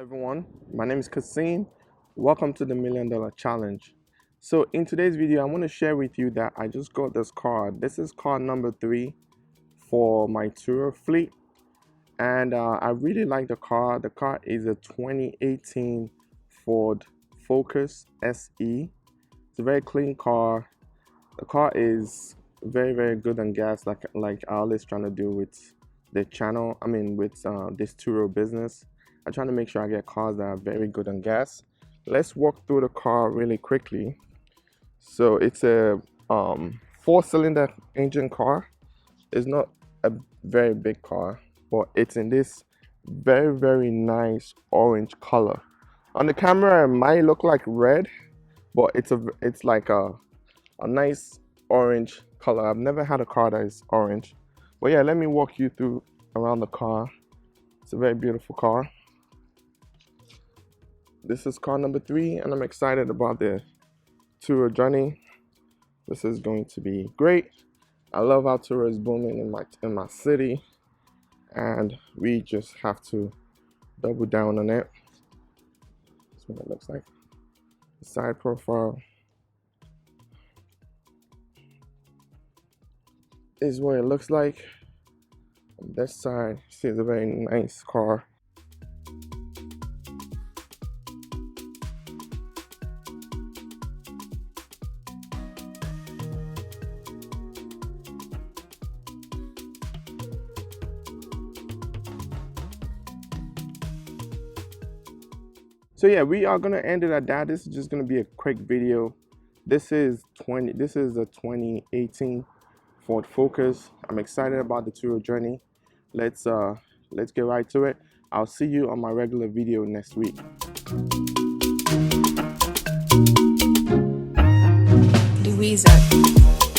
everyone, my name is Kaseem. Welcome to the $1,000,000 Challenge. So in today's video, I want to share with you that I just got this car. This is car number 3 for my Turo fleet, and I really like the car. The car is a 2018 Ford Focus SE. It's a very clean car. The car is very good on gas, like I always trying to do with the channel. I mean, with this Turo business. I'm trying to make sure I get cars that are very good on gas. Let's walk through the car really quickly. So it's a 4-cylinder engine car. It's not a very big car, but it's in this very nice orange color. On the camera, it might look like red, but it's like a nice orange color. I've never had a car that is orange. But yeah, let me walk you through around the car. It's a very beautiful car. This is car number 3, and I'm excited about the Turo journey. This is going to be great. I love how Turo is booming in my city, and we just have to double down on it. That's what it looks like. The side profile is what it looks like. On this side, see, it's a very nice car. So yeah, we are gonna end it at that. This is just gonna be a quick video. This is a 2018 Ford Focus. I'm excited about the Turo journey. Let's get right to it. I'll see you on my regular video next week. Louisa.